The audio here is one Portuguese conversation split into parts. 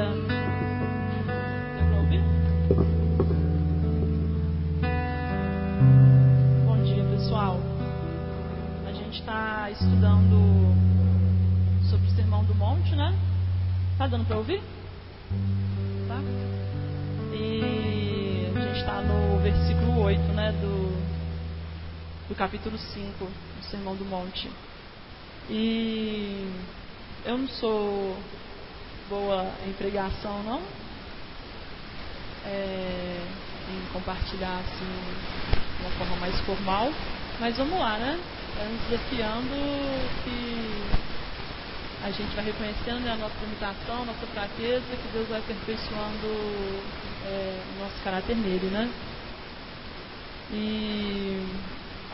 dia. Deu para ouvir? Bom dia, pessoal. A gente está estudando sobre o Sermão do Monte, né? Tá dando para ouvir? Tá? E a gente está no versículo 8, né? Do capítulo 5 do Sermão do Monte. E eu não sou boa em pregação, não, em compartilhar assim de uma forma mais formal, mas vamos lá, né? Nos desafiando que a gente vai reconhecendo, né, a nossa limitação, a nossa fraqueza, que Deus vai aperfeiçoando o nosso caráter nele, né? E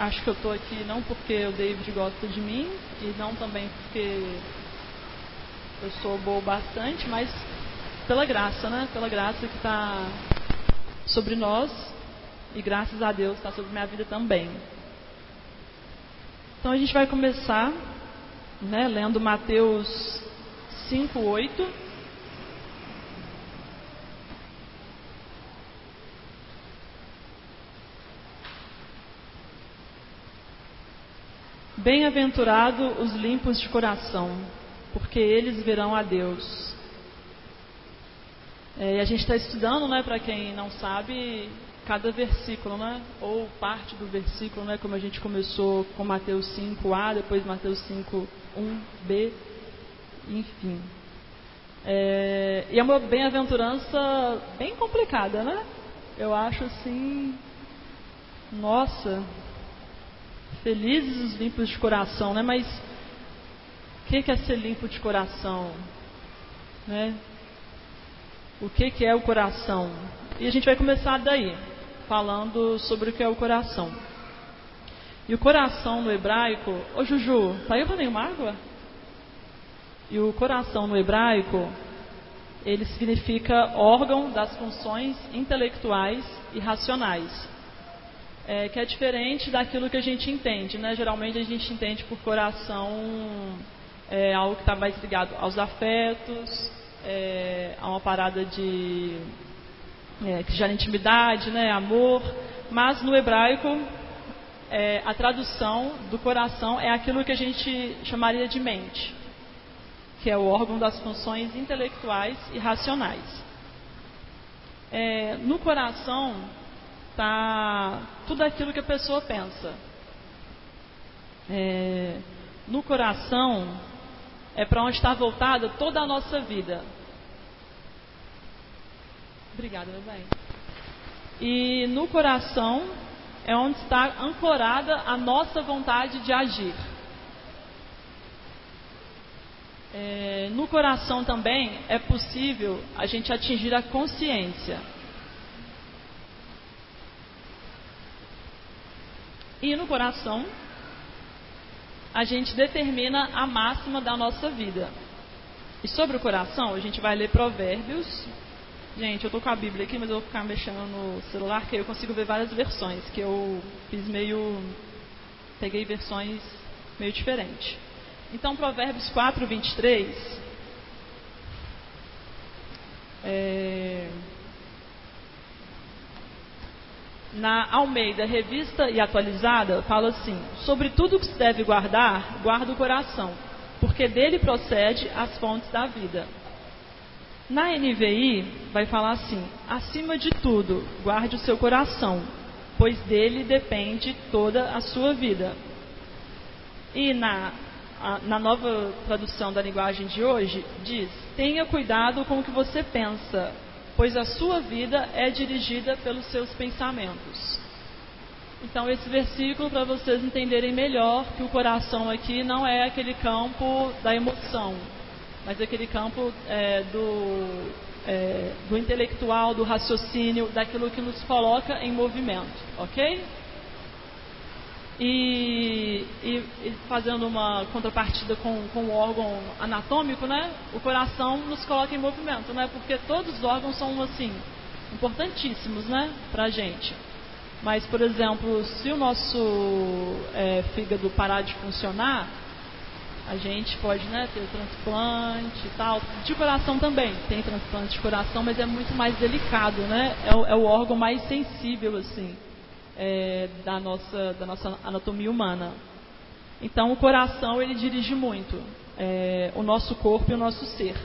acho que eu estou aqui não porque o David gosta de mim e não também porque eu sou boa bastante, mas pela graça, né? Pela graça que está sobre nós e graças a Deus está sobre minha vida também. Então a gente vai começar, né, lendo Mateus 5:8. Bem-aventurados os limpos de coração, porque eles verão a Deus. E a gente está estudando, né, para quem não sabe, cada versículo, né, ou parte do versículo, né, como a gente começou com Mateus 5a, depois Mateus 5:1b, enfim. E é uma bem-aventurança bem complicada, né? Eu acho assim, nossa, felizes os limpos de coração, né? Mas o que é ser limpo de coração, né? O que é o coração? E a gente vai começar daí, falando sobre o que é o coração. E o coração no hebraico... Ô Juju, saiu para nenhuma água? E o coração no hebraico, ele significa órgão das funções intelectuais e racionais. Que é diferente daquilo que a gente entende, né? Geralmente a gente entende por coração algo que está mais ligado aos afetos, a uma parada de que gera intimidade, né? Amor. Mas no hebraico, a tradução do coração é aquilo que a gente chamaria de mente, que é o órgão das funções intelectuais e racionais. No coração está tudo aquilo que a pessoa pensa. No coração é para onde está voltada toda a nossa vida. Obrigada, meu bem. E no coração é onde está ancorada a nossa vontade de agir. No coração também é possível a gente atingir a consciência. E no coração a gente determina a máxima da nossa vida. E sobre o coração a gente vai ler Provérbios. Gente, eu estou com a Bíblia aqui, mas eu vou ficar mexendo no celular, que eu consigo ver várias versões, que eu fiz peguei versões meio diferentes. Então, Provérbios 4:23, na Almeida Revista e Atualizada, fala assim: sobre tudo que se deve guardar, guarda o coração, porque dele procede as fontes da vida. Na NVI, vai falar assim: acima de tudo, guarde o seu coração, pois dele depende toda a sua vida. E na nova tradução da linguagem de hoje, diz: tenha cuidado com o que você pensa, pois a sua vida é dirigida pelos seus pensamentos. Então, esse versículo, para vocês entenderem melhor que o coração aqui não é aquele campo da emoção, mas aquele campo do intelectual, do raciocínio, daquilo que nos coloca em movimento, ok? E fazendo uma contrapartida com o órgão anatômico, né? O coração nos coloca em movimento, né? Porque todos os órgãos são, assim, importantíssimos, né? Pra gente. Mas, por exemplo, se o nosso fígado parar de funcionar, A gente pode, né, ter transplante e tal. De coração também tem transplante de coração, mas é muito mais delicado, né? É o órgão mais sensível, assim, da nossa anatomia humana. Então, o coração, ele dirige muito o nosso corpo e o nosso ser.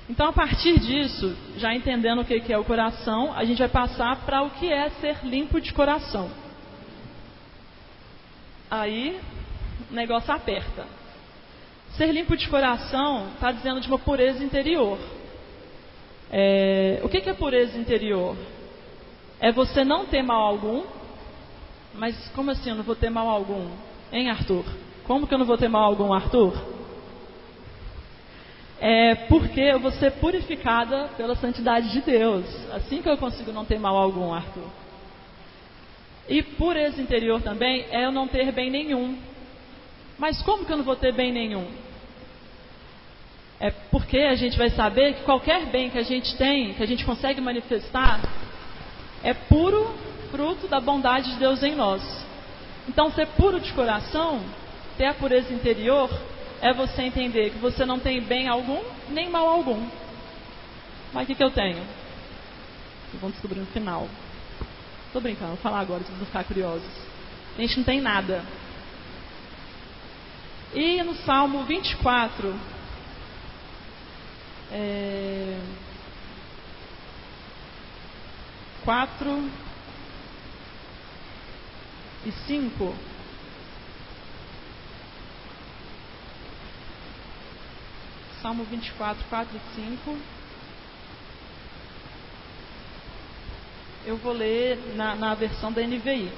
Então, a partir disso, já entendendo o que é o coração, a gente vai passar para o que é ser limpo de coração. Aí, o negócio aperta. Ser limpo de coração está dizendo de uma pureza interior. O que é pureza interior? É você não ter mal algum. Mas como assim eu não vou ter mal algum? Hein, Arthur? Como que eu não vou ter mal algum, Arthur? Porque eu vou ser purificada pela santidade de Deus. Assim que eu consigo não ter mal algum, Arthur. E pureza interior também é eu não ter bem nenhum. Mas como que eu não vou ter bem nenhum? É porque a gente vai saber que qualquer bem que a gente tem, que a gente consegue manifestar, é puro fruto da bondade de Deus em nós. Então, ser puro de coração, ter a pureza interior, é você entender que você não tem bem algum, nem mal algum. Mas o que eu tenho? Vocês vão descobrir no final. Estou brincando, vou falar agora, vocês vão ficar curiosos. A gente não tem nada. E no Salmo 24, 4 e 5. Salmo 24, 4 e 5. Eu vou ler na versão da NVI.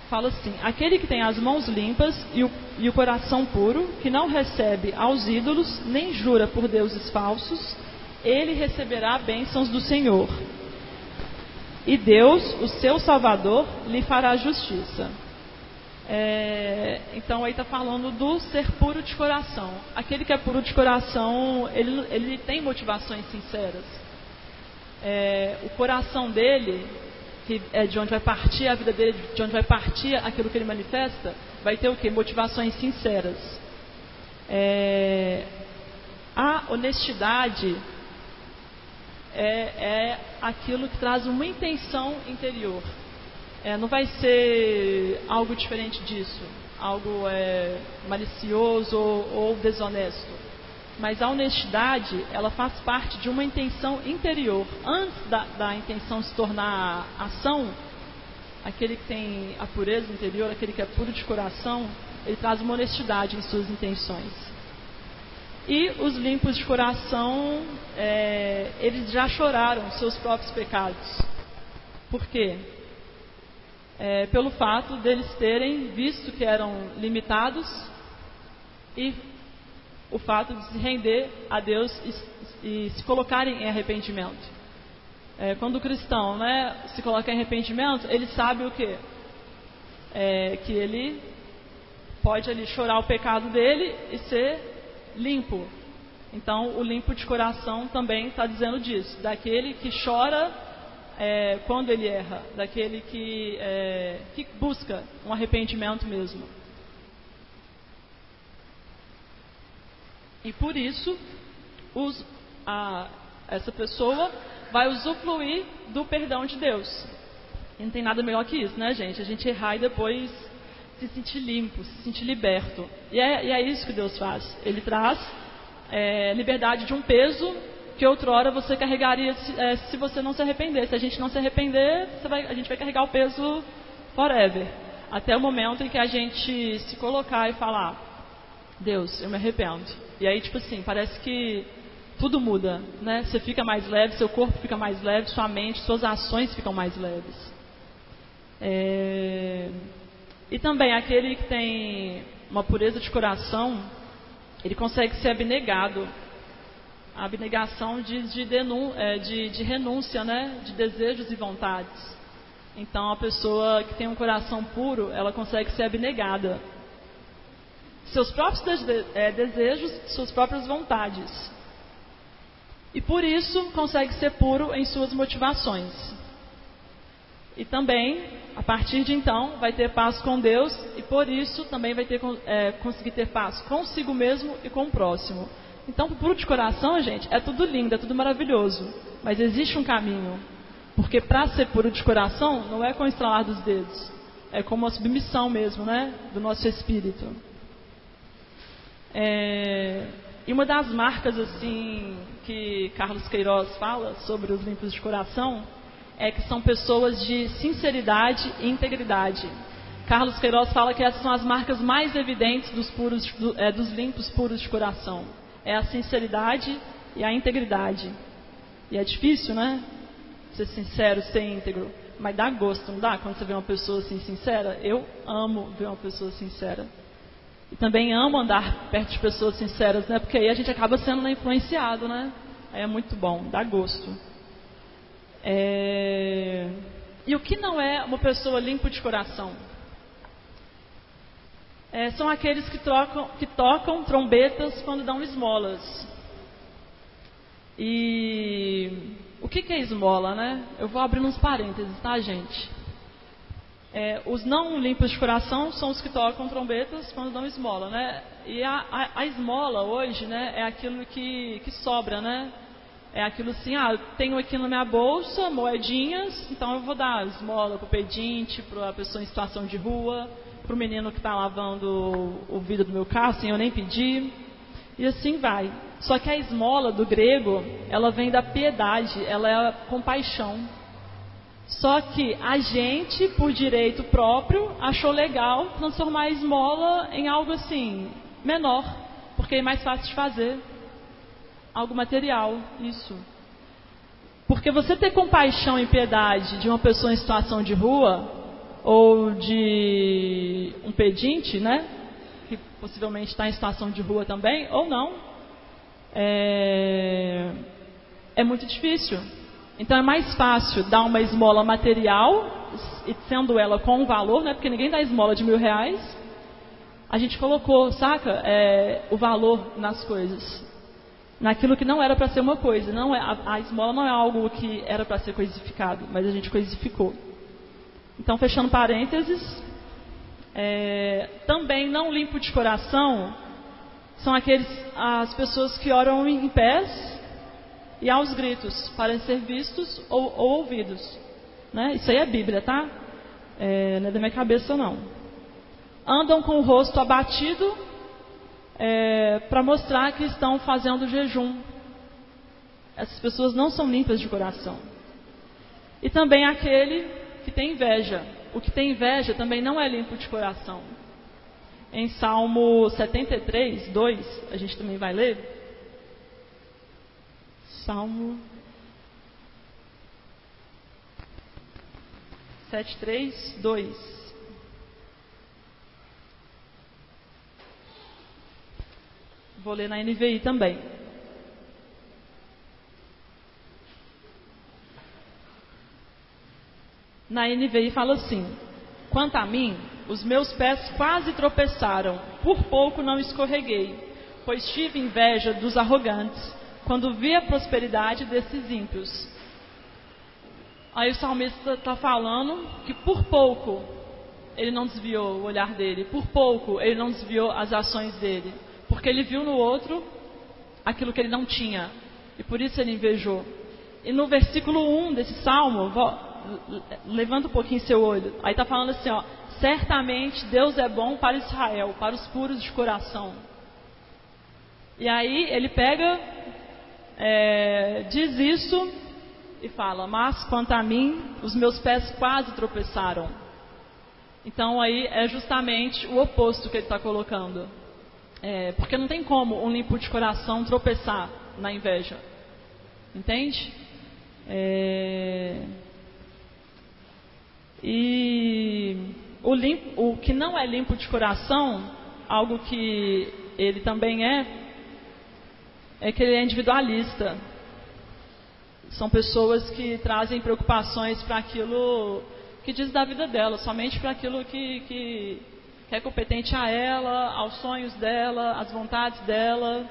Fala assim: aquele que tem as mãos limpas e o coração puro, que não recebe aos ídolos, nem jura por deuses falsos, ele receberá bênçãos do Senhor. E Deus, o seu Salvador, lhe fará justiça. Então aí está falando do ser puro de coração. Aquele que é puro de coração, ele tem motivações sinceras. O coração dele, que é de onde vai partir a vida dele, de onde vai partir aquilo que ele manifesta, vai ter o quê? Motivações sinceras. A honestidade é aquilo que traz uma intenção interior. Não vai ser algo diferente disso, algo malicioso ou desonesto. Mas a honestidade, ela faz parte de uma intenção interior. Antes da intenção se tornar ação, aquele que tem a pureza interior, aquele que é puro de coração, ele traz uma honestidade em suas intenções. E os limpos de coração, eles já choraram seus próprios pecados. Por quê? Pelo fato deles terem visto que eram limitados e o fato de se render a Deus e se colocarem em arrependimento. Quando o cristão, se coloca em arrependimento, ele sabe o quê? Que ele pode ali chorar o pecado dele e ser limpo. Então, o limpo de coração também está dizendo disso, daquele que chora quando ele erra, daquele que busca um arrependimento mesmo. E por isso, essa pessoa vai usufruir do perdão de Deus. E não tem nada melhor que isso, né, gente? A gente errar e depois se sentir limpo, se sentir liberto. E é isso que Deus faz. Ele traz liberdade de um peso que outrora você carregaria se você não se arrepender. Se a gente não se arrepender, a gente vai carregar o peso forever. Até o momento em que a gente se colocar e falar: Deus, eu me arrependo. E aí, tipo assim, parece que tudo muda, né? Você fica mais leve, seu corpo fica mais leve, sua mente, suas ações ficam mais leves. E também aquele que tem uma pureza de coração, ele consegue ser abnegado. A abnegação de renúncia, né? De desejos e vontades. Então, a pessoa que tem um coração puro, ela consegue ser abnegada. Seus próprios desejos, suas próprias vontades. E por isso consegue ser puro em suas motivações. E também, a partir de então, vai ter paz com Deus e por isso também vai ter, conseguir ter paz consigo mesmo e com o próximo. Então, o puro de coração, gente, é tudo lindo, é tudo maravilhoso. Mas existe um caminho. Porque para ser puro de coração, não é com o estralar dos dedos. É como uma submissão mesmo, né? Do nosso espírito. E uma das marcas, assim, que Carlos Queiroz fala sobre os limpos de coração, é que são pessoas de sinceridade e integridade. Carlos Queiroz fala que essas são as marcas mais evidentes dos limpos puros de coração. É a sinceridade e a integridade. E é difícil, né? Ser sincero, ser íntegro. Mas dá gosto, não dá? Quando você vê uma pessoa assim sincera. Eu amo ver uma pessoa sincera. E também amo andar perto de pessoas sinceras, né? Porque aí a gente acaba sendo influenciado, né? Aí é muito bom, dá gosto. E o que não é uma pessoa limpa de coração? São aqueles que tocam trombetas quando dão esmolas. E o que é esmola, né? Eu vou abrir uns parênteses, tá, gente? Os não limpos de coração são os que tocam trombetas quando dão esmola, né? E a esmola hoje, né, é aquilo que sobra, né? É aquilo assim, eu tenho aqui na minha bolsa moedinhas, então eu vou dar esmola para o pedinte, para a pessoa em situação de rua, para o menino que está lavando o vidro do meu carro, sem eu nem pedir, e assim vai. Só que a esmola do grego, ela vem da piedade, ela é a compaixão. Só que a gente, por direito próprio, achou legal transformar a esmola em algo assim, menor, porque é mais fácil de fazer. Algo material, isso. Porque você ter compaixão e piedade de uma pessoa em situação de rua, ou de um pedinte, né? Que possivelmente está em situação de rua também, ou não, é muito difícil. Então é mais fácil dar uma esmola material, e sendo ela com um valor, né? Porque ninguém dá esmola de R$1.000. A gente colocou, saca? O valor nas coisas. Naquilo que não era para ser uma coisa. Não a esmola não é algo que era para ser coisificado, mas a gente coisificou. Então, fechando parênteses, também não limpo de coração são as pessoas que oram em pés e aos gritos, para ser vistos ou ouvidos. Né? Isso aí é Bíblia, tá? Não é da minha cabeça, não. Andam com o rosto abatido, para mostrar que estão fazendo jejum. Essas pessoas não são limpas de coração. E também aquele que tem inveja. O que tem inveja também não é limpo de coração. Em Salmo 73, 2, a gente também vai ler. Salmo 73, 2. Vou ler na NVI também. Na NVI fala assim: quanto a mim, os meus pés quase tropeçaram, por pouco não escorreguei, pois tive inveja dos arrogantes, quando vi a prosperidade desses ímpios. Aí o salmista está falando que por pouco ele não desviou o olhar dele, por pouco ele não desviou as ações dele, porque ele viu no outro aquilo que ele não tinha, e por isso ele invejou. E no versículo 1 desse salmo, levanta um pouquinho seu olho, aí está falando assim, certamente Deus é bom para Israel, para os puros de coração. E aí ele pega, diz isso e fala: mas quanto a mim, os meus pés quase tropeçaram. Então aí é justamente o oposto que ele está colocando. Porque não tem como um limpo de coração tropeçar na inveja. Entende? E o que não é limpo de coração, algo que ele também é que ele é individualista. São pessoas que trazem preocupações para aquilo que diz da vida dela, somente para aquilo que é competente a ela, aos sonhos dela, às vontades dela.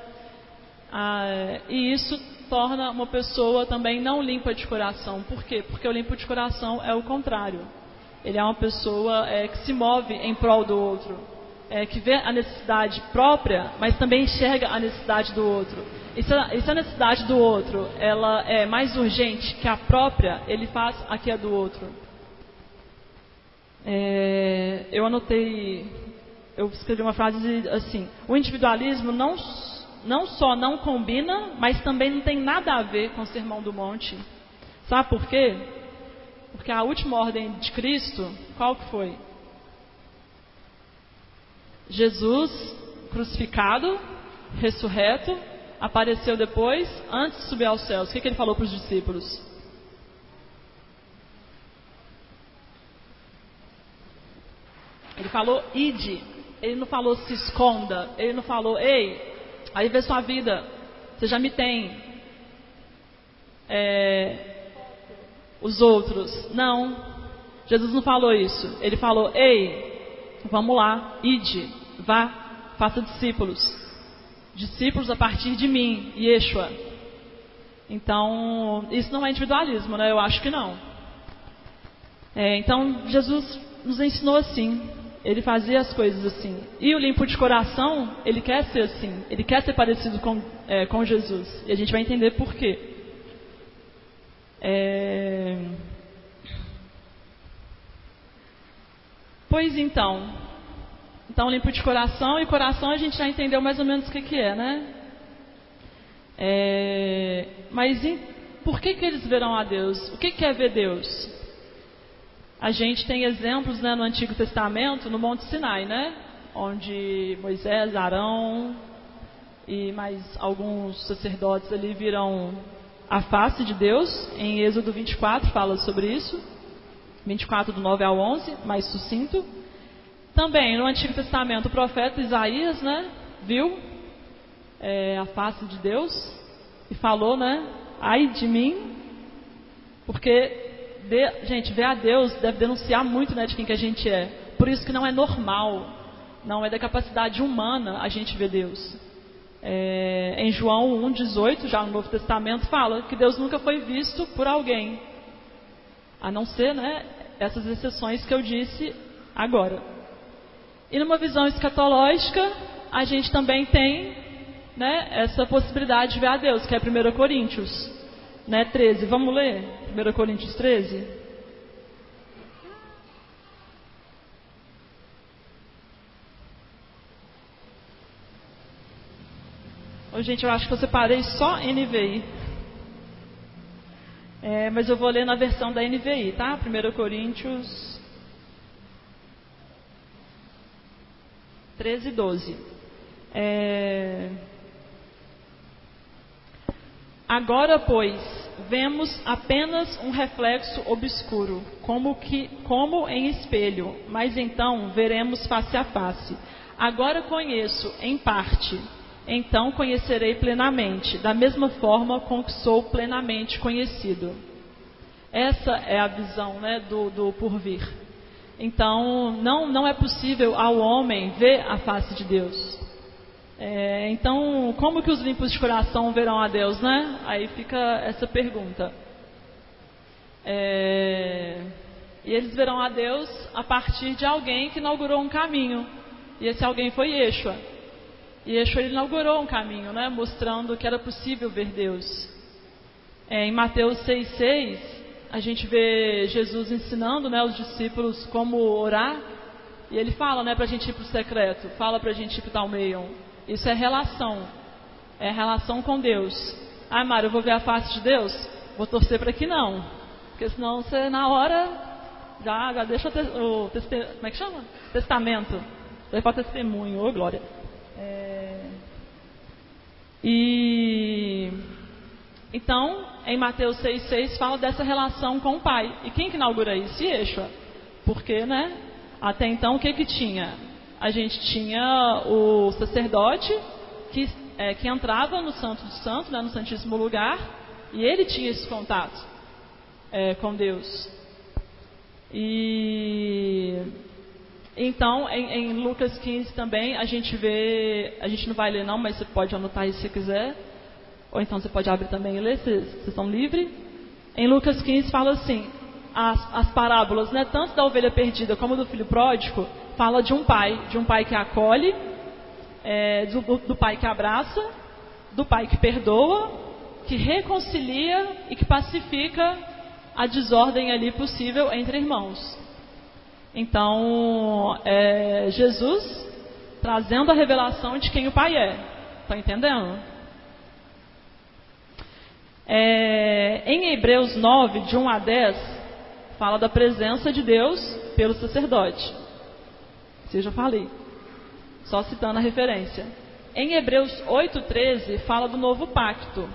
E isso torna uma pessoa também não limpa de coração. Por quê? Porque o limpo de coração é o contrário. Ele é uma pessoa que se move em prol do outro, que vê a necessidade própria, mas também enxerga a necessidade do outro. E se a necessidade do outro ela é mais urgente que a própria, ele faz a que é do outro. Eu anotei, eu escrevi uma frase assim: o individualismo não só não combina, mas também não tem nada a ver com o Sermão do Monte. Sabe por quê? Porque a última ordem de Cristo, qual que foi? Jesus crucificado, ressurreto, apareceu depois, antes de subir aos céus. O que ele falou para os discípulos? Ele falou, ide. Ele não falou, se esconda. Ele não falou, ei, aí vê sua vida, você já me tem. Os outros. Não. Jesus não falou isso. Ele falou, ei, vamos lá, ide, vá, faça discípulos. Discípulos a partir de mim, Yeshua. Então, isso não é individualismo, né? Eu acho que não. Então, Jesus nos ensinou assim. Ele fazia as coisas assim. E o limpo de coração, ele quer ser assim. Ele quer ser parecido com Jesus. E a gente vai entender por quê. Pois então, limpo de coração, e coração a gente já entendeu mais ou menos o que é, né? Mas por que eles verão a Deus? O que é ver Deus? A gente tem exemplos, né, no Antigo Testamento, no Monte Sinai, né? Onde Moisés, Arão e mais alguns sacerdotes ali viram a face de Deus. Em Êxodo 24 fala sobre isso. 24 do 9 ao 11, mais sucinto. Também no Antigo Testamento o profeta Isaías, né, viu a face de Deus e falou, né, ai de mim, porque gente, ver a Deus deve denunciar muito, né, de quem que a gente é. Por isso que não é normal, não é da capacidade humana a gente ver Deus. Em João 1,18, já no Novo Testamento, fala que Deus nunca foi visto por alguém, a não ser, né, essas exceções que eu disse agora. E numa visão escatológica, a gente também tem, né, essa possibilidade de ver a Deus, que é 1 Coríntios, né, 13. Vamos ler 1 Coríntios 13? Gente, eu acho que eu separei só NVI. Mas eu vou ler na versão da NVI, tá? 1 Coríntios 13, 12. Agora, pois, vemos apenas um reflexo obscuro, como em espelho, mas então veremos face a face. Agora conheço em parte, então conhecerei plenamente, da mesma forma com que sou plenamente conhecido. Essa é a visão, né, do porvir. Então, não é possível ao homem ver a face de Deus. Então, como que os limpos de coração verão a Deus, né? Aí fica essa pergunta. E eles verão a Deus a partir de alguém que inaugurou um caminho. E esse alguém foi Yeshua. E Yeshua ele inaugurou um caminho, né? Mostrando que era possível ver Deus. Em Mateus 6,6, a gente vê Jesus ensinando, né, os discípulos como orar. E ele fala, né, para a gente ir para o secreto. Fala para a gente ir para o Talmeion. Isso é relação. É relação com Deus. Ah, Mário, eu vou ver a face de Deus? Vou torcer para que não. Porque senão você, na hora, já deixa como é que chama? Testamento. Vai para testemunho. Ô, glória. Então, em Mateus 6,6 fala dessa relação com o Pai. E quem que inaugura isso? Yeshua. Porque, né? Até então, o que tinha? A gente tinha o sacerdote que entrava no Santo dos Santos, né, no Santíssimo Lugar, e ele tinha esse contato com Deus. E então, em Lucas 15 também, a gente vê, a gente não vai ler não, mas você pode anotar aí se quiser, ou então você pode abrir também e ler, vocês estão livres. Em Lucas 15 fala assim, as parábolas, né, tanto da ovelha perdida como do filho pródigo, fala de um pai que acolhe, do pai que abraça, do pai que perdoa, que reconcilia e que pacifica a desordem ali possível entre irmãos. Então, Jesus trazendo a revelação de quem o pai é. Está entendendo? Em Hebreus 9, de 1 a 10, fala da presença de Deus pelo sacerdote. Isso eu já falei. Só citando a referência. Em Hebreus 8,13, fala do novo pacto.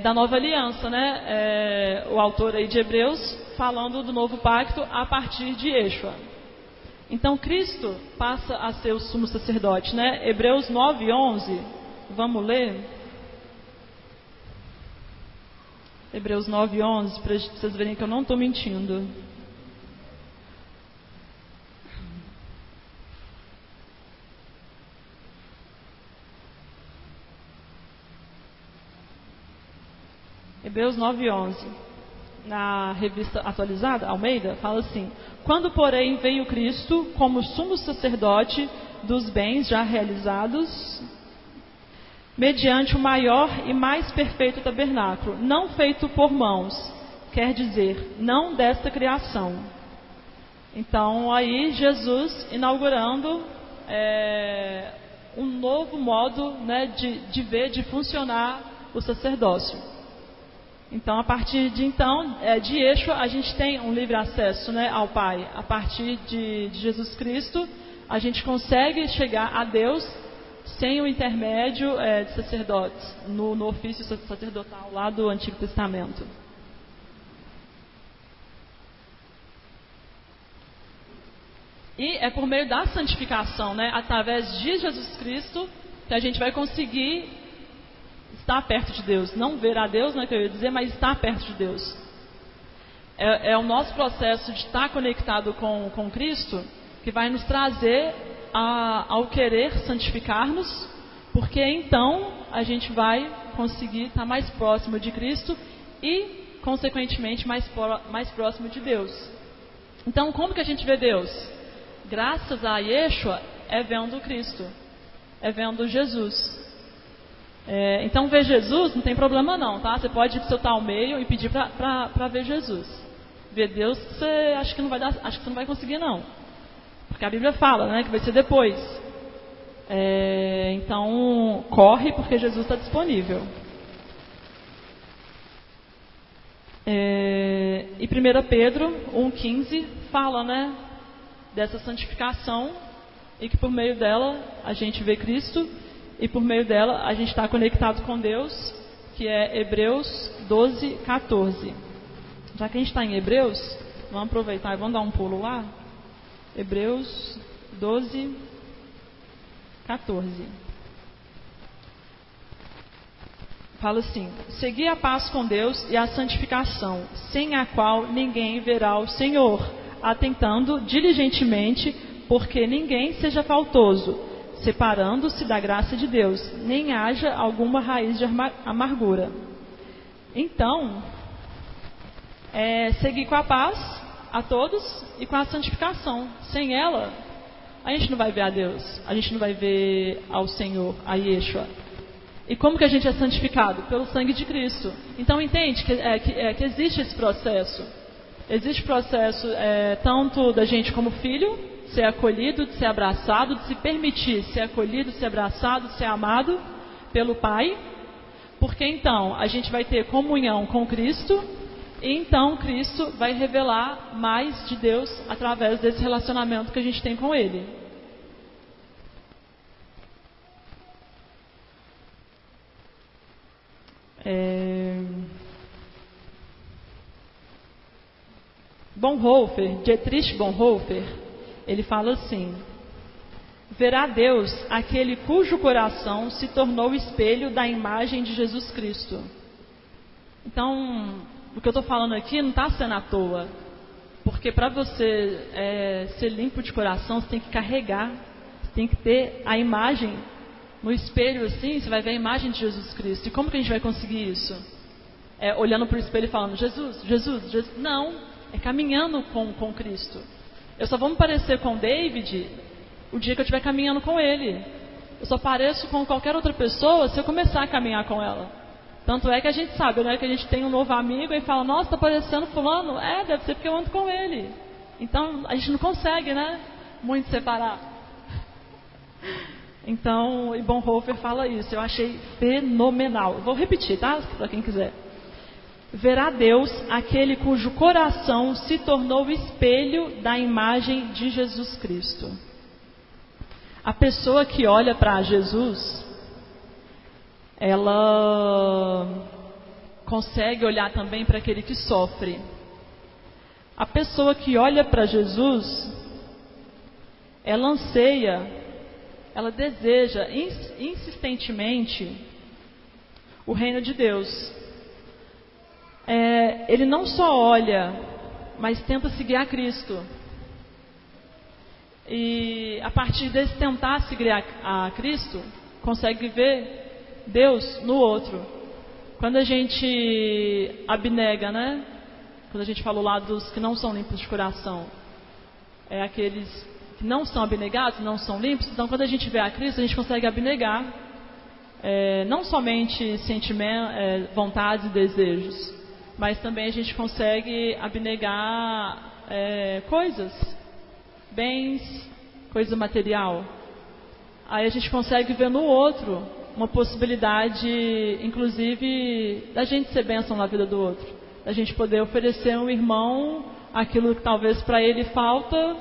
Da nova aliança, né? O autor aí de Hebreus falando do novo pacto a partir de Yeshua. Então Cristo passa a ser o sumo sacerdote, né? Hebreus 9:11, vamos ler? Hebreus 9:11, para vocês verem que eu não estou mentindo. Hebreus 9:11, na revista atualizada, Almeida, fala assim: quando, porém, veio Cristo como sumo sacerdote dos bens já realizados, mediante o maior e mais perfeito tabernáculo, não feito por mãos, quer dizer, não desta criação. Então, aí Jesus inaugurando um novo modo, né, de ver, de funcionar o sacerdócio. Então, a partir de de Yeshua, a gente tem um livre acesso, né, ao Pai. A partir de Jesus Cristo, a gente consegue chegar a Deus sem o intermédio de sacerdotes, no ofício sacerdotal lá do Antigo Testamento. E é por meio da santificação, né, através de Jesus Cristo, que a gente vai conseguir estar perto de Deus. Não ver a Deus, né, que eu ia dizer, mas estar perto de Deus. É o nosso processo de estar conectado com Cristo que vai nos trazer ao querer santificar-nos, porque então a gente vai conseguir estar mais próximo de Cristo e, consequentemente, mais próximo de Deus. Então, como que a gente vê Deus? Graças a Yeshua, vendo Cristo, vendo Jesus. Então ver Jesus não tem problema não, tá? Você pode ir para o seu tal meio e pedir para ver Jesus. Ver Deus, você acho que não vai dar, acho que você não vai conseguir não, porque a Bíblia fala, né, que vai ser depois. Então corre, porque Jesus está disponível. E 1 Pedro 1,15 fala, né, dessa santificação e que por meio dela a gente vê Cristo. E por meio dela a gente está conectado com Deus, que é Hebreus 12:14. Já que a gente está em Hebreus, vamos aproveitar e vamos dar um pulo lá. Hebreus 12:14. Fala assim: segui a paz com Deus e a santificação, sem a qual ninguém verá o Senhor, atentando diligentemente, porque ninguém seja faltoso, separando-se da graça de Deus, nem haja alguma raiz de amargura. Então, seguir com a paz a todos e com a santificação. Sem ela, a gente não vai ver a Deus, a gente não vai ver ao Senhor, a Yeshua. E como que a gente é santificado? Pelo sangue de Cristo. Então entende que existe esse processo. Existe processo tanto da gente como filho, ser acolhido, de ser abraçado, de se permitir ser acolhido, ser abraçado, ser amado pelo Pai, porque então a gente vai ter comunhão com Cristo, e então Cristo vai revelar mais de Deus através desse relacionamento que a gente tem com Ele. Dietrich Bonhoeffer, ele fala assim: verá Deus aquele cujo coração se tornou o espelho da imagem de Jesus Cristo. Então, o que eu estou falando aqui não está sendo à toa, porque para você ser limpo de coração, você tem que carregar, você tem que ter a imagem No espelho, assim, você vai ver a imagem de Jesus Cristo. E como que a gente vai conseguir isso? Olhando para o espelho e falando, Jesus, Jesus, Jesus. Não, é caminhando com Cristo. Eu só vou me parecer com David o dia que eu estiver caminhando com ele. Eu só pareço com qualquer outra pessoa se eu começar a caminhar com ela. Tanto é que a gente sabe, né, que a gente tem um novo amigo e fala, nossa, está parecendo fulano. Deve ser porque eu ando com ele. Então, a gente não consegue, né, muito separar. Então, e Bonhoeffer fala isso, eu achei fenomenal. Vou repetir, tá? Para quem quiser. Verá Deus aquele cujo coração se tornou espelho da imagem de Jesus Cristo. A pessoa que olha para Jesus, ela consegue olhar também para aquele que sofre. A pessoa que olha para Jesus, ela anseia, ela deseja insistentemente o reino de Deus. Ele não só olha, mas tenta seguir a Cristo. E a partir desse tentar seguir a Cristo, consegue ver Deus no outro. Quando a gente abnega, né? Quando a gente falou lá dos que não são limpos de coração, aqueles que não são abnegados, não são limpos. Então, quando a gente vê a Cristo, a gente consegue abnegar não somente sentimentos, vontades e desejos, mas também a gente consegue abnegar coisas, bens, coisa material. Aí a gente consegue ver no outro uma possibilidade, inclusive, da gente ser bênção na vida do outro, da gente poder oferecer a um irmão aquilo que talvez para ele falta,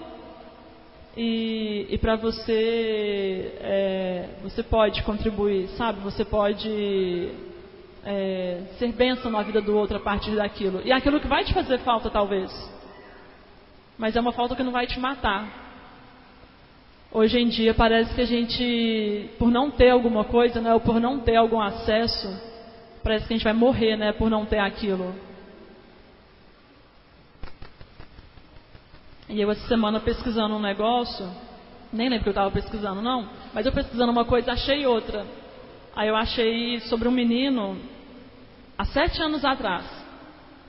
e para você, você pode contribuir, sabe? Você pode ser bênção na vida do outro a partir daquilo. E aquilo que vai te fazer falta, talvez, mas é uma falta que não vai te matar. Hoje em dia parece que a gente, por não ter alguma coisa, né, ou por não ter algum acesso, parece que a gente vai morrer, né, por não ter aquilo. E eu essa semana pesquisando um negócio, nem lembro que eu estava pesquisando não, mas eu pesquisando uma coisa, achei outra. Aí eu achei sobre um menino, há 7 anos atrás.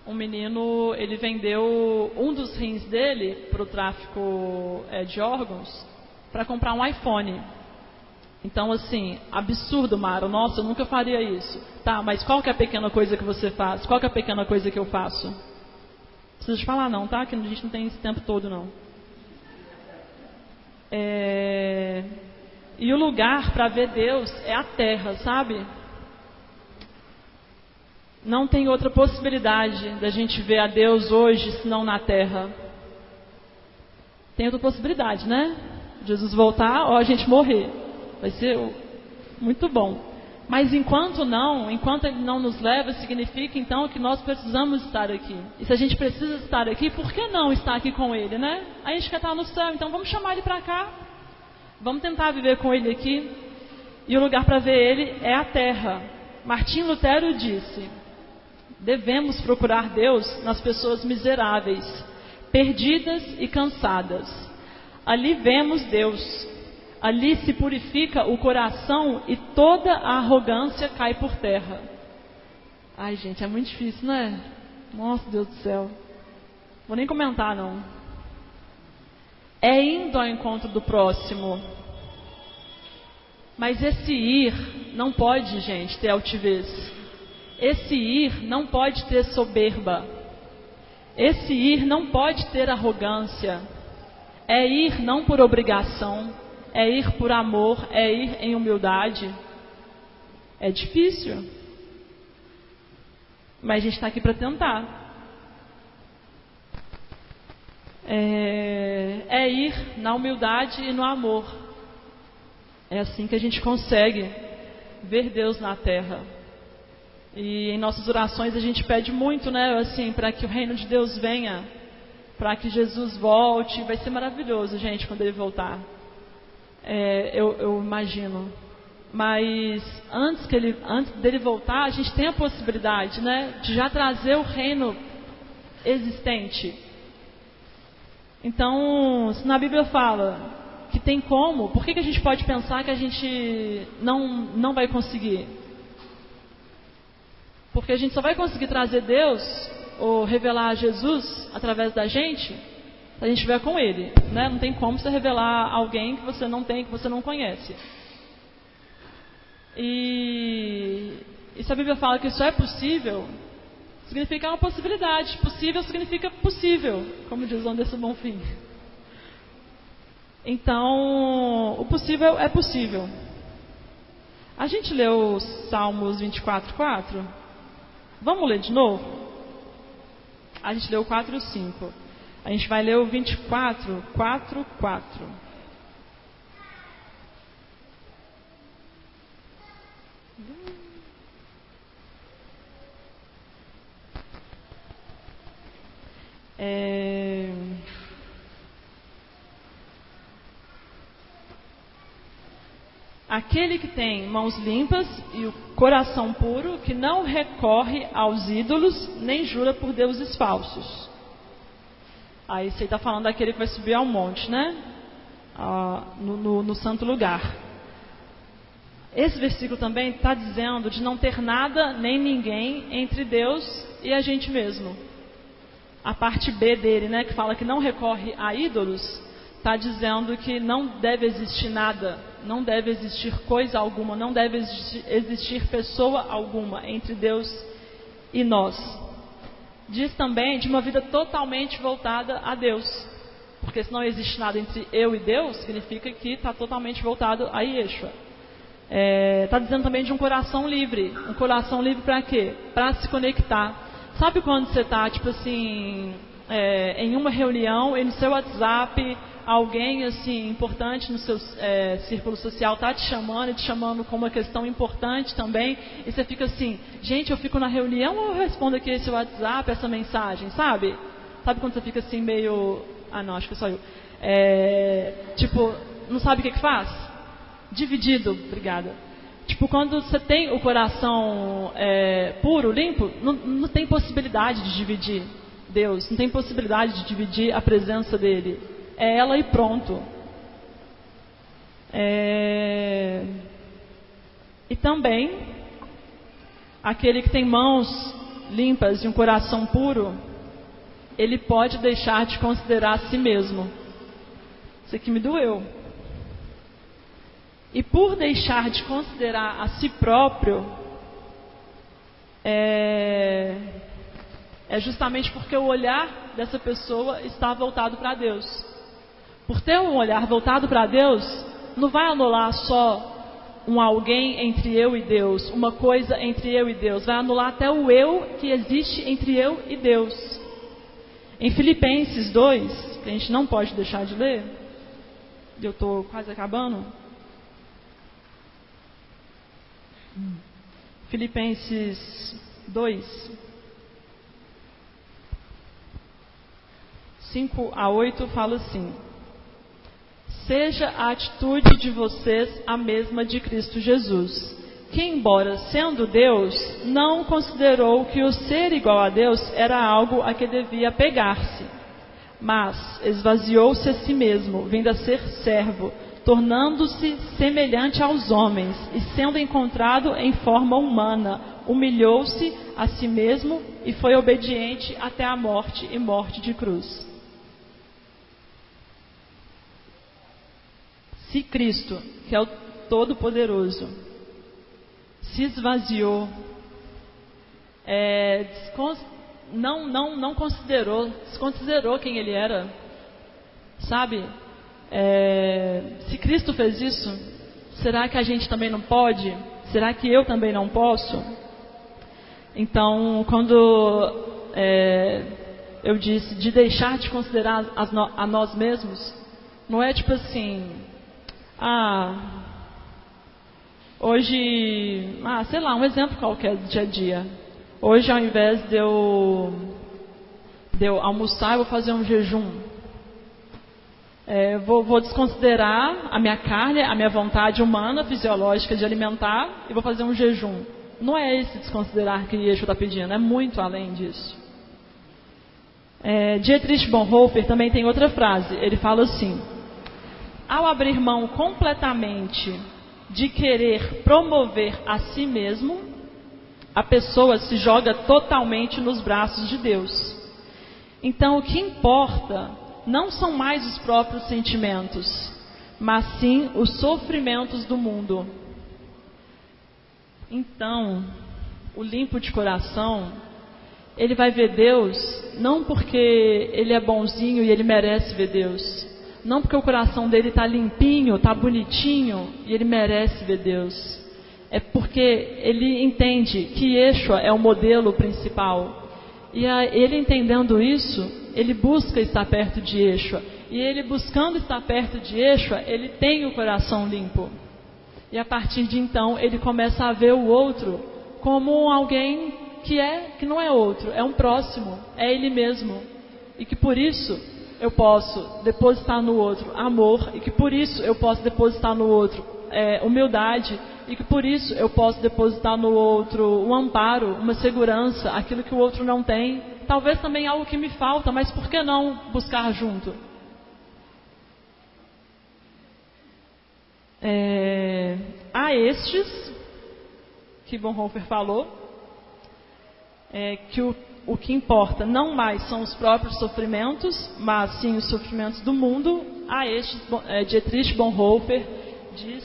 Um menino, ele vendeu um dos rins dele para o tráfico de órgãos, para comprar um iPhone. Então, assim, absurdo, Mara. Nossa, eu nunca faria isso. Tá, mas qual que é a pequena coisa que você faz? Qual que é a pequena coisa que eu faço? Não preciso te falar não, tá? Que a gente não tem esse tempo todo, não. E o lugar para ver Deus é a terra, sabe? Não tem outra possibilidade da gente ver a Deus hoje, senão na terra. Tem outra possibilidade, né? Jesus voltar ou a gente morrer. Vai ser muito bom. Mas enquanto Ele não nos leva, significa então que nós precisamos estar aqui. E se a gente precisa estar aqui, por que não estar aqui com Ele, né? A gente quer estar no céu, então vamos chamar Ele para cá. Vamos tentar viver com Ele aqui. E o lugar para ver Ele é a terra. Martim Lutero disse: devemos procurar Deus nas pessoas miseráveis, perdidas e cansadas. Ali vemos Deus. Ali se purifica o coração e toda a arrogância cai por terra. Ai, gente, é muito difícil, não é? Nossa, Deus do céu. Vou nem comentar, não. É indo ao encontro do próximo. Mas esse ir não pode, gente, ter altivez. Esse ir não pode ter soberba. Esse ir não pode ter arrogância. É ir não por obrigação, é ir por amor, é ir em humildade. É difícil, mas a gente está aqui para tentar. É ir na humildade e no amor. É assim que a gente consegue ver Deus na terra. E em nossas orações a gente pede muito, né? Assim, para que o reino de Deus venha, para que Jesus volte. Vai ser maravilhoso, gente, quando Ele voltar. Eu imagino. Mas antes dele voltar, a gente tem a possibilidade, né, de já trazer o reino existente. Então, se na Bíblia fala que tem como, por que a gente pode pensar que a gente não vai conseguir? Porque a gente só vai conseguir trazer Deus ou revelar Jesus através da gente se a gente estiver com Ele, né? Não tem como você revelar alguém que você não tem, que você não conhece. E se a Bíblia fala que isso é possível, significa uma possibilidade. Possível significa possível, como diz o Anderson Bonfim. Então, o possível é possível. A gente leu Salmos 24:4. Vamos ler de novo? A gente leu 4 e 5. A gente vai ler o 24:4. Aquele que tem mãos limpas e o coração puro, que não recorre aos ídolos, nem jura por deuses falsos. Aí você está falando daquele que vai subir ao monte, né? No santo lugar. Esse versículo também está dizendo de não ter nada nem ninguém entre Deus e a gente mesmo. A parte B dele, né, que fala que não recorre a ídolos, está dizendo que não deve existir nada, não deve existir coisa alguma, não deve existir pessoa alguma entre Deus e nós. Diz também de uma vida totalmente voltada a Deus, porque se não existe nada entre eu e Deus, significa que está totalmente voltado a Yeshua. Está dizendo também de um coração livre. Um coração livre para quê? Para se conectar. Sabe quando você está, tipo assim, em uma reunião e no seu WhatsApp alguém assim importante no seu círculo social está te chamando e te chamando com uma questão importante também, e você fica assim, gente, eu fico na reunião ou eu respondo aqui esse WhatsApp, essa mensagem, sabe? Sabe quando você fica assim meio... não, acho que sou eu. Tipo, não sabe o que faz? Dividido, obrigada. Tipo, quando você tem o coração puro, limpo, não tem possibilidade de dividir Deus, não tem possibilidade de dividir a presença dele. É ela e pronto. E também, aquele que tem mãos limpas e um coração puro, ele pode deixar de considerar a si mesmo. Isso aqui me doeu. E por deixar de considerar a si próprio, é justamente porque o olhar dessa pessoa está voltado para Deus. Por ter um olhar voltado para Deus, não vai anular só um alguém entre eu e Deus, uma coisa entre eu e Deus, vai anular até o eu que existe entre eu e Deus. Em Filipenses 2, que a gente não pode deixar de ler, eu estou quase acabando. Filipenses 2, 5-8 fala assim: seja a atitude de vocês a mesma de Cristo Jesus, que embora sendo Deus, não considerou que o ser igual a Deus era algo a que devia apegar-se, mas esvaziou-se a si mesmo, vindo a ser servo, tornando-se semelhante aos homens, e sendo encontrado em forma humana, humilhou-se a si mesmo e foi obediente até a morte e morte de cruz. Se Cristo, que é o Todo-Poderoso, se esvaziou, não considerou, desconsiderou quem Ele era, sabe? Se Cristo fez isso, será que a gente também não pode? Será que eu também não posso? Então, quando eu disse de deixar de considerar a nós mesmos, não é tipo assim, hoje, sei lá, um exemplo qualquer do dia a dia. Hoje, ao invés de eu almoçar, eu vou fazer um jejum. Vou desconsiderar a minha carne, a minha vontade humana, fisiológica de alimentar, e vou fazer um jejum. Não é esse desconsiderar que Yeshua está pedindo, é muito além disso. Dietrich Bonhoeffer também tem outra frase, ele fala assim: ao abrir mão completamente de querer promover a si mesmo, a pessoa se joga totalmente nos braços de Deus. Então, o que importa não são mais os próprios sentimentos, mas sim os sofrimentos do mundo. Então, o limpo de coração, ele vai ver Deus não porque ele é bonzinho e ele merece ver Deus, não porque o coração dele está limpinho, está bonitinho e ele merece ver Deus. É porque ele entende que Yeshua é o modelo principal. E ele entendendo isso, ele busca estar perto de Yeshua. E ele buscando estar perto de Yeshua, ele tem o coração limpo. E a partir de então, ele começa a ver o outro como alguém que não é outro, é um próximo, é ele mesmo. E que por isso eu posso depositar no outro amor, e que por isso eu posso depositar no outro humildade, e que por isso eu posso depositar no outro um amparo, uma segurança, aquilo que o outro não tem. Talvez também algo que me falta, mas por que não buscar junto? Há estes, que Bonhoeffer falou, que o que importa não mais são os próprios sofrimentos, mas sim os sofrimentos do mundo. A estes, Dietrich Bonhoeffer diz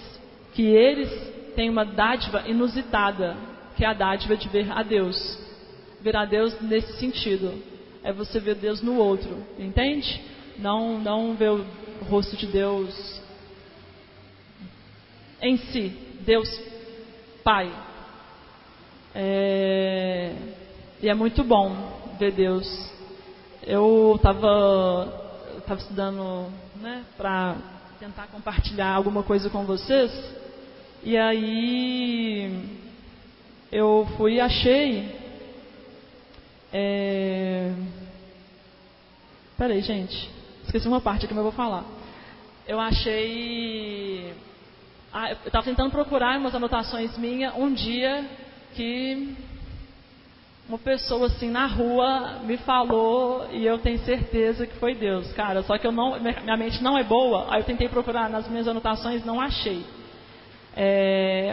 que eles têm uma dádiva inusitada, que é a dádiva de ver a Deus. Ver a Deus nesse sentido, é você ver Deus no outro, entende? Não ver o rosto de Deus em si, Deus Pai. E é muito bom ver Deus. Eu estava estudando, né, para tentar compartilhar alguma coisa com vocês. E aí eu fui e achei. Peraí, gente. Esqueci uma parte aqui, mas eu vou falar. Eu achei. Eu estava tentando procurar umas anotações minhas um dia que uma pessoa assim na rua me falou e eu tenho certeza que foi Deus, cara. Só que minha mente não é boa. Aí eu tentei procurar nas minhas anotações, não achei.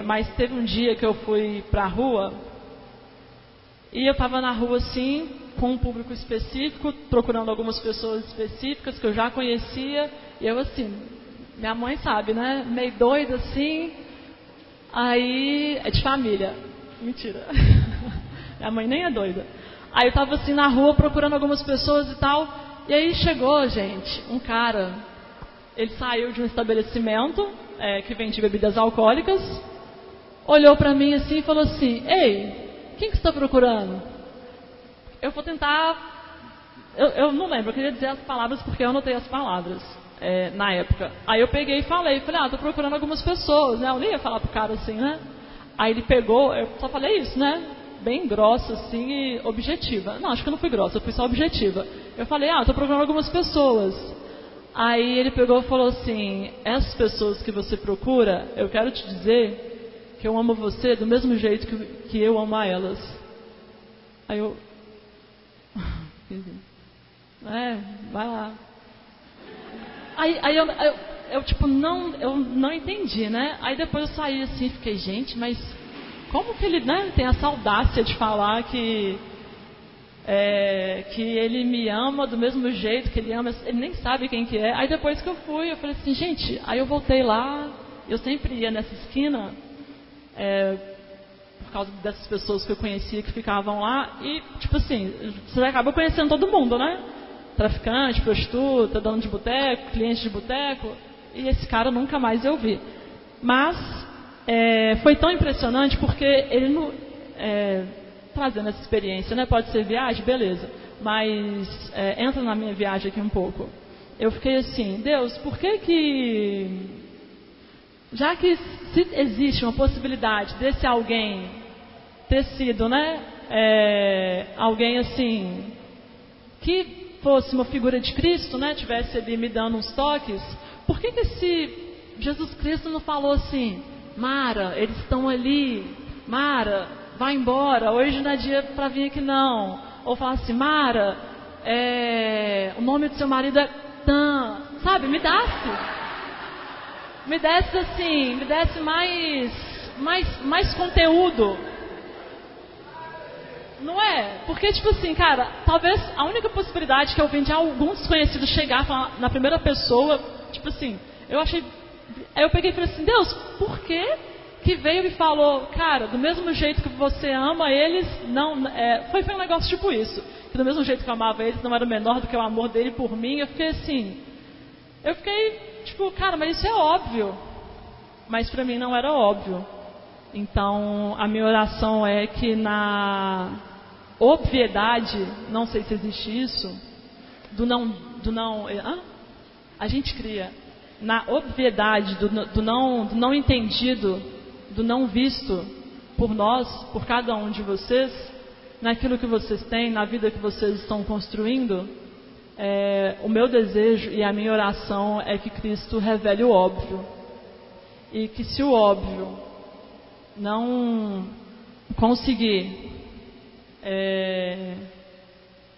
Mas teve um dia que eu fui para a rua e eu estava na rua assim com um público específico, procurando algumas pessoas específicas que eu já conhecia. E eu assim, minha mãe sabe, né? Meio doida assim. Aí é de família. Mentira. Minha mãe nem é doida. Aí eu tava assim na rua procurando algumas pessoas e tal. E aí chegou, gente, um cara. Ele saiu de um estabelecimento que vende bebidas alcoólicas. Olhou pra mim assim e falou assim: ei, quem que você está procurando? Eu vou tentar. Eu não lembro, eu queria dizer as palavras porque eu anotei as palavras na época. Aí eu peguei e falei, tô procurando algumas pessoas, né? Eu nem ia falar pro cara assim, né? Aí ele pegou, eu só falei isso, né? Bem grossa assim e objetiva. Não, acho que eu não fui grossa, eu fui só objetiva. Eu falei, tô procurando algumas pessoas. Aí ele pegou e falou assim: essas pessoas que você procura, eu quero te dizer que eu amo você do mesmo jeito que eu amo a elas. Aí eu... vai lá. Aí eu tipo, eu não entendi, né? Aí depois eu saí assim, fiquei, gente, mas como que ele, né, tem essa audácia de falar que ele me ama do mesmo jeito que ele ama, ele nem sabe quem que é. Aí depois que eu fui, eu falei assim, gente, aí eu voltei lá, eu sempre ia nessa esquina, por causa dessas pessoas que eu conhecia que ficavam lá, e tipo assim, você acaba conhecendo todo mundo, né? Traficante, prostituta, dono de boteco, cliente de boteco, e esse cara nunca mais eu vi. Mas foi tão impressionante porque ele não... trazendo essa experiência, né? Pode ser viagem, beleza, mas entra na minha viagem aqui um pouco. Eu fiquei assim, Deus, por que já que se existe uma possibilidade desse alguém ter sido, né, alguém assim que fosse uma figura de Cristo, né, tivesse ali me dando uns toques, por que esse Jesus Cristo não falou assim, Mara, eles estão ali, Mara, vai embora, hoje não é dia para vir aqui não. Ou fala assim, Mara, o nome do seu marido é Tan, sabe, me dá-se. me desse assim, me desse mais conteúdo. Não é? Porque, tipo assim, cara, talvez a única possibilidade que eu vi de algum desconhecido chegar e falar na primeira pessoa, tipo assim, eu achei. Aí eu peguei e falei assim, Deus, por que veio e falou, cara, do mesmo jeito que você ama eles, não. Foi um negócio tipo isso. Que do mesmo jeito que eu amava eles, não era menor do que o amor dele por mim. Eu fiquei assim. Tipo, cara, mas isso é óbvio. Mas pra mim não era óbvio. Então, a minha oração é que na obviedade, não sei se existe isso, a gente cria. Na obviedade do não entendido, do não visto por nós, por cada um de vocês, naquilo que vocês têm, na vida que vocês estão construindo, o meu desejo e a minha oração é que Cristo revele o óbvio. E que se o óbvio não conseguir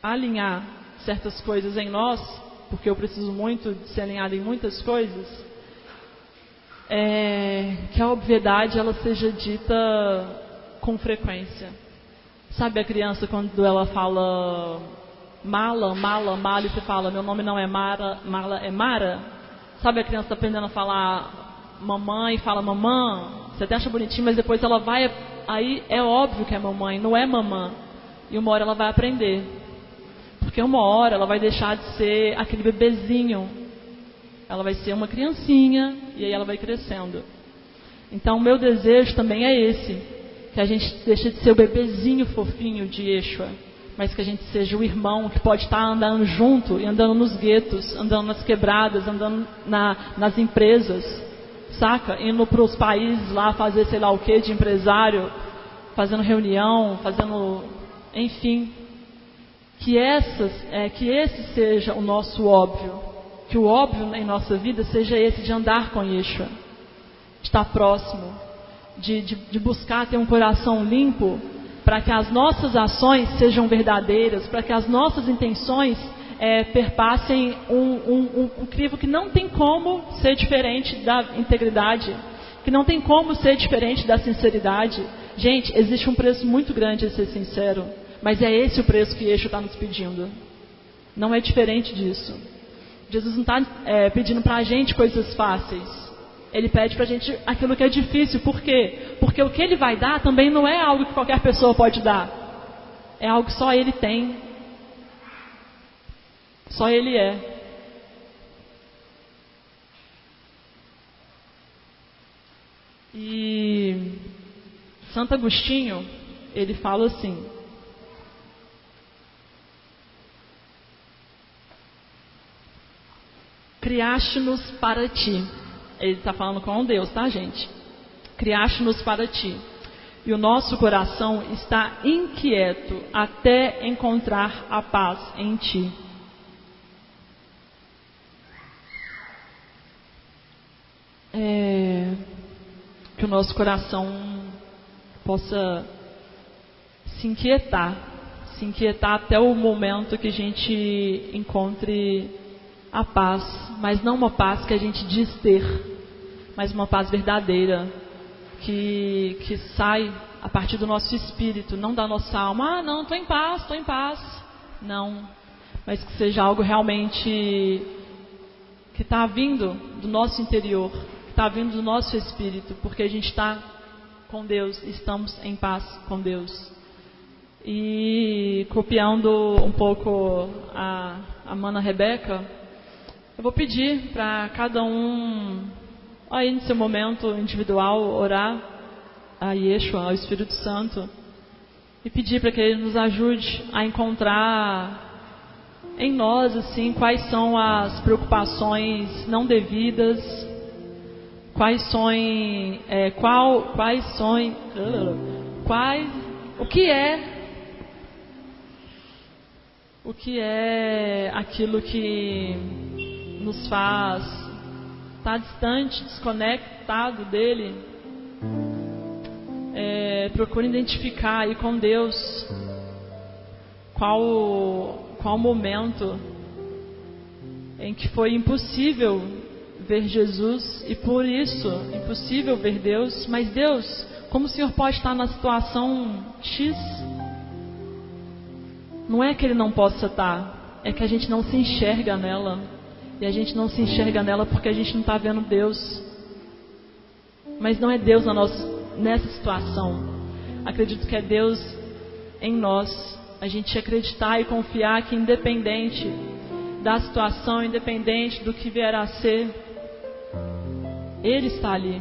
alinhar certas coisas em nós, porque eu preciso muito de ser alinhado em muitas coisas, que a obviedade ela seja dita com frequência. Sabe a criança quando ela fala mala, e você fala, meu nome não é Mara, mala é Mara? Sabe a criança está aprendendo a falar mamãe e fala mamã? Você até acha bonitinho, mas depois ela vai, aí é óbvio que é mamãe, não é mamã. E uma hora ela vai aprender. Porque uma hora ela vai deixar de ser aquele bebezinho. Ela vai ser uma criancinha e aí ela vai crescendo. Então o meu desejo também é esse. Que a gente deixe de ser o bebezinho fofinho de Yeshua. Mas que a gente seja o irmão que pode estar andando junto e andando nos guetos, andando nas quebradas, andando nas empresas. Saca? Indo para os países lá fazer sei lá o que de empresário, fazendo reunião, enfim. Que esse seja o nosso óbvio. Que o óbvio em nossa vida seja esse de andar com Yeshua. De estar próximo. De buscar ter um coração limpo, para que as nossas ações sejam verdadeiras, para que as nossas intenções perpassem um crivo que não tem como ser diferente da integridade, que não tem como ser diferente da sinceridade. Gente, existe um preço muito grande a ser sincero, mas é esse o preço que Yeshua está nos pedindo. Não é diferente disso. Jesus não está pedindo para a gente coisas fáceis. Ele pede para a gente aquilo que é difícil. Por quê? Porque o que Ele vai dar também não é algo que qualquer pessoa pode dar. É algo que só Ele tem. Só Ele é. E Santo Agostinho, ele fala assim: criaste-nos para ti. Ele está falando com Deus, tá, gente? Criaste-nos para ti. E o nosso coração está inquieto até encontrar a paz em ti. Que o nosso coração possa se inquietar até o momento que a gente encontre a paz, mas não uma paz que a gente diz ter, mas uma paz verdadeira, que sai a partir do nosso espírito, não da nossa alma. Não, estou em paz. Não, mas que seja algo realmente que está vindo do nosso interior, que está vindo do nosso espírito, porque a gente está com Deus, estamos em paz com Deus. E copiando um pouco a mana Rebeca, eu vou pedir para cada um, aí no seu momento individual, orar a Yeshua, ao Espírito Santo, e pedir para que Ele nos ajude a encontrar em nós, assim, quais são as preocupações não devidas, o que é aquilo que nos faz estar distante, desconectado dele. Procure identificar aí com Deus qual momento em que foi impossível ver Jesus e por isso impossível ver Deus. Mas Deus, como o Senhor pode estar na situação X? Não é que Ele não possa estar, é que a gente não se enxerga nela. E a gente não se enxerga nela porque a gente não está vendo Deus. Mas não é Deus nessa situação. Acredito que é Deus em nós. A gente acreditar e confiar que independente da situação, independente do que vier a ser, Ele está ali.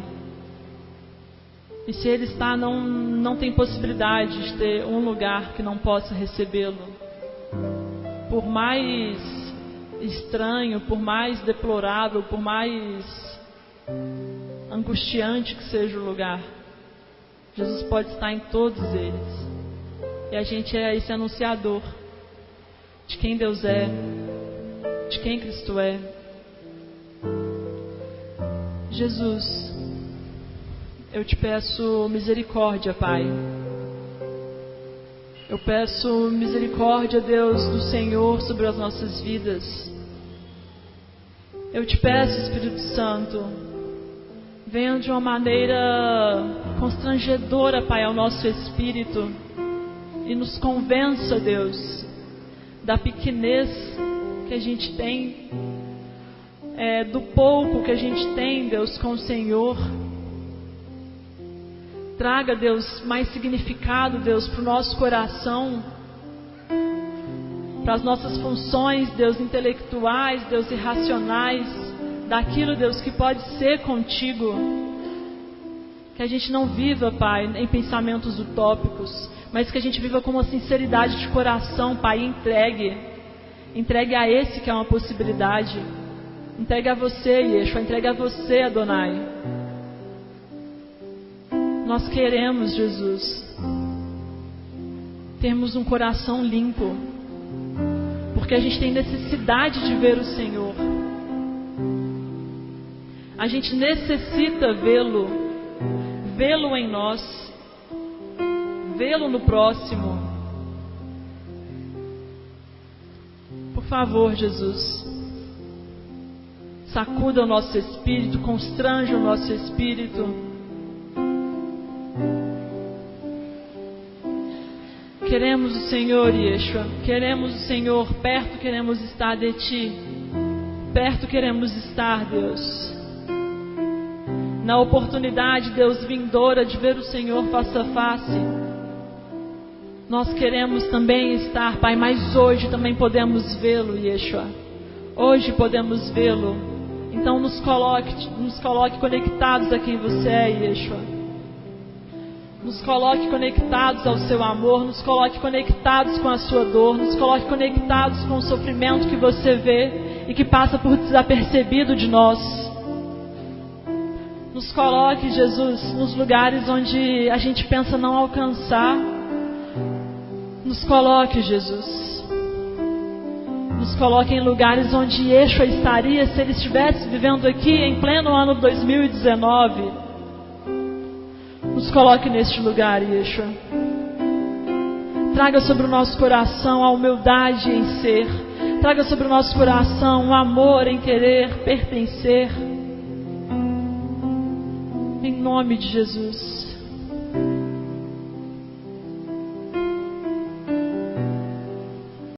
E se Ele está, não tem possibilidade de ter um lugar que não possa recebê-lo. Por mais estranho, por mais deplorável, por mais angustiante que seja o lugar, Jesus pode estar em todos eles. E a gente é esse anunciador de quem Deus é, de quem Cristo é. Jesus, eu te peço misericórdia, Pai. Eu peço misericórdia, Deus, do Senhor sobre as nossas vidas. Eu te peço, Espírito Santo, venha de uma maneira constrangedora, Pai, ao nosso espírito e nos convença, Deus, da pequenez que a gente tem, do pouco que a gente tem, Deus, com o Senhor. Traga, Deus, mais significado, Deus, para o nosso coração, para as nossas funções, Deus, intelectuais, Deus, irracionais, daquilo, Deus, que pode ser contigo. Que a gente não viva, Pai, em pensamentos utópicos, mas que a gente viva com uma sinceridade de coração, Pai, entregue a esse que é uma possibilidade. Entregue a você, Yeshua, entregue a você, Adonai. Nós queremos, Jesus, termos um coração limpo, porque a gente tem necessidade de ver o Senhor. A gente necessita vê-lo em nós, vê-lo no próximo. Por favor, Jesus, sacuda o nosso espírito, constranja o nosso espírito. Queremos o Senhor, Yeshua, queremos o Senhor perto, queremos estar de Ti, perto queremos estar, Deus. Na oportunidade, Deus, vindoura de ver o Senhor face a face, nós queremos também estar, Pai, mas hoje também podemos vê-lo, Yeshua. Hoje podemos vê-lo. Então nos coloque conectados a quem você é, Yeshua. Nos coloque conectados ao seu amor, nos coloque conectados com a sua dor, nos coloque conectados com o sofrimento que você vê e que passa por desapercebido de nós. Nos coloque, Jesus, nos lugares onde a gente pensa não alcançar. Nos coloque, Jesus. Nos coloque em lugares onde Yeshua estaria se Ele estivesse vivendo aqui em pleno ano 2019. Nos coloque neste lugar, Yeshua. Traga sobre o nosso coração a humildade em ser. Traga sobre o nosso coração o amor em querer pertencer. Em nome de Jesus.